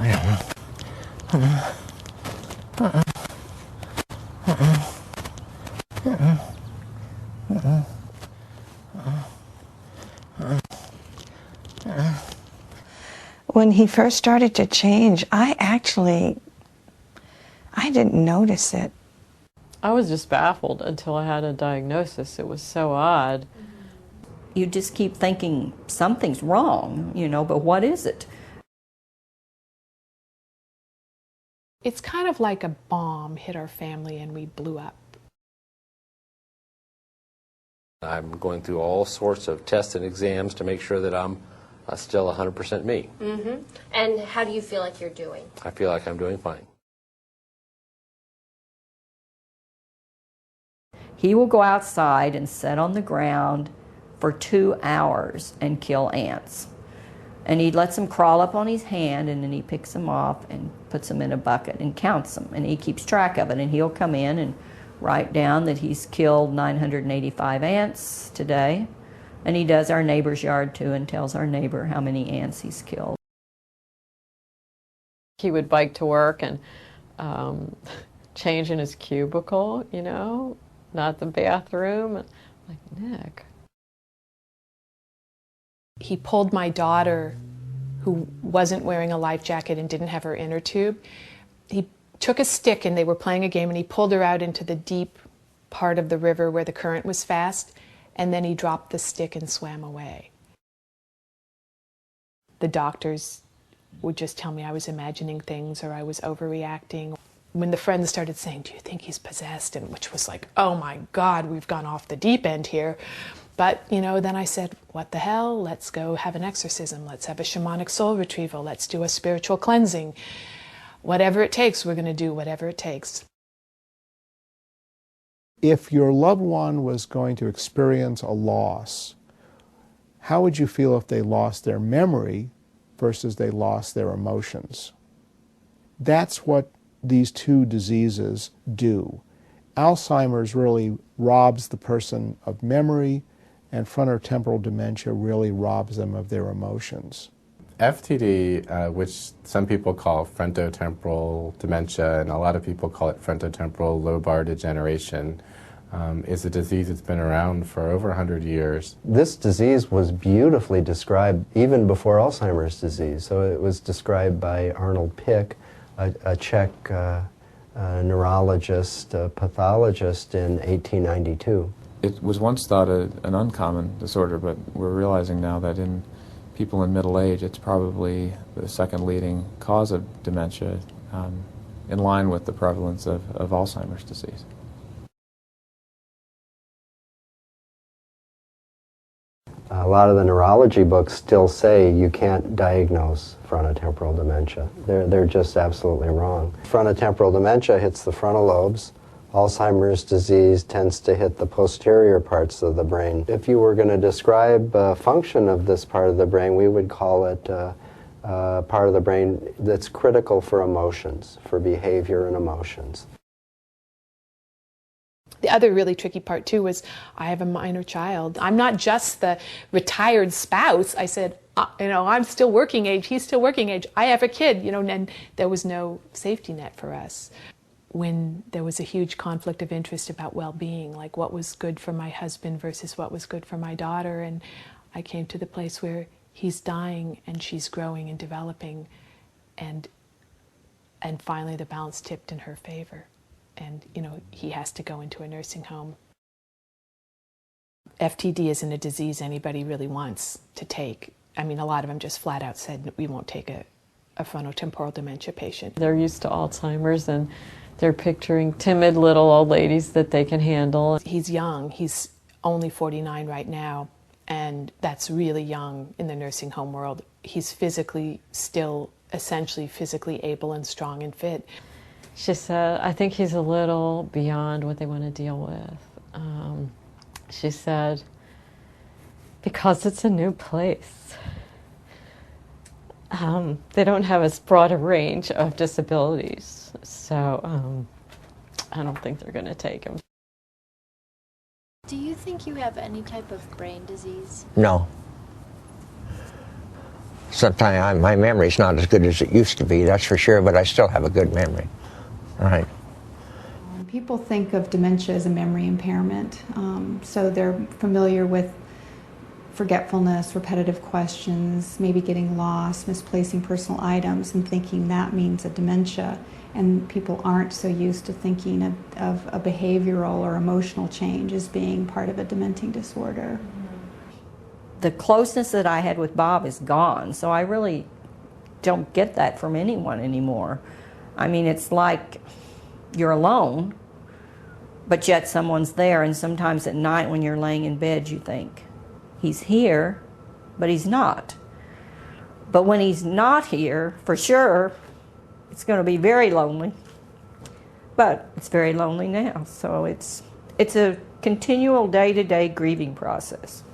I don't know. When he first started to change, I didn't notice it. I was just baffled until I had a diagnosis. It was so odd. You just keep thinking something's wrong, you know, but what is it? It's kind of like a bomb hit our family and we blew up. I'm going through all sorts of tests and exams to make sure that I'm still 100% me. Mm-hmm. And how do you feel like you're doing? I feel like I'm doing fine. He will go outside and sit on the ground for 2 hours and kill ants. And he lets them crawl up on his hand, and then he picks them off and puts them in a bucket and counts them. And he keeps track of it, and he'll come in and write down that he's killed 985 ants today. And he does our neighbor's yard too and tells our neighbor how many ants he's killed. He would bike to work and change in his cubicle, you know, not the bathroom. Like, Nick. He pulled my daughter, who wasn't wearing a life jacket and didn't have her inner tube. He took a stick and they were playing a game, and he pulled her out into the deep part of the river where the current was fast, and then he dropped the stick and swam away. The doctors would just tell me I was imagining things or I was overreacting. When the friends started saying, "Do you think he's possessed?" and which was like, oh my God, we've gone off the deep end here. But, you know, then I said, what the hell? Let's go have an exorcism. Let's have a shamanic soul retrieval. Let's do a spiritual cleansing. Whatever it takes, we're going to do whatever it takes. If your loved one was going to experience a loss, how would you feel if they lost their memory versus they lost their emotions? That's what these two diseases do. Alzheimer's really robs the person of memory, and frontotemporal dementia really robs them of their emotions. FTD, which some people call frontotemporal dementia, and a lot of people call it frontotemporal lobar degeneration, is a disease that's been around for over 100 years. This disease was beautifully described even before Alzheimer's disease. So it was described by Arnold Pick, a Czech neurologist, pathologist in 1892. It was once thought an uncommon disorder, but we're realizing now that in people in middle age, it's probably the second leading cause of dementia, in line with the prevalence of Alzheimer's disease. A lot of the neurology books still say you can't diagnose frontotemporal dementia. They're just absolutely wrong. Frontotemporal dementia hits the frontal lobes. Alzheimer's disease tends to hit the posterior parts of the brain. If you were going to describe function of this part of the brain, we would call it part of the brain that's critical for emotions, for behavior and emotions. The other really tricky part too was I have a minor child. I'm not just the retired spouse. I said, you know, I'm still working age, he's still working age. I have a kid, you know, and there was no safety net for us. When there was a huge conflict of interest about well-being, like what was good for my husband versus what was good for my daughter, and I came to the place where he's dying and she's growing and developing, and finally the balance tipped in her favor. And, you know, he has to go into a nursing home. FTD isn't a disease anybody really wants to take. I mean, a lot of them just flat out said, we won't take a frontotemporal dementia patient. They're used to Alzheimer's and they're picturing timid little old ladies that they can handle. He's young. He's only 49 right now, and that's really young in the nursing home world. He's physically still essentially physically able and strong and fit. She said, I think he's a little beyond what they want to deal with. She said, because it's a new place. They don't have as broad a range of disabilities, so I don't think they're going to take him. Do you think you have any type of brain disease? No. sometimes my memory's not as good as it used to be, that's for sure, but I still have a good memory. Right. People think of dementia as a memory impairment, so they're familiar with forgetfulness, repetitive questions, maybe getting lost, misplacing personal items, and thinking that means a dementia. And people aren't so used to thinking of a behavioral or emotional change as being part of a dementing disorder. The closeness that I had with Bob is gone, so I really don't get that from anyone anymore. I mean, it's like you're alone, but yet someone's there, and sometimes at night when you're laying in bed you think, he's here, but he's not. But when he's not here, for sure, it's going to be very lonely. But it's very lonely now, so it's a continual day-to-day grieving process.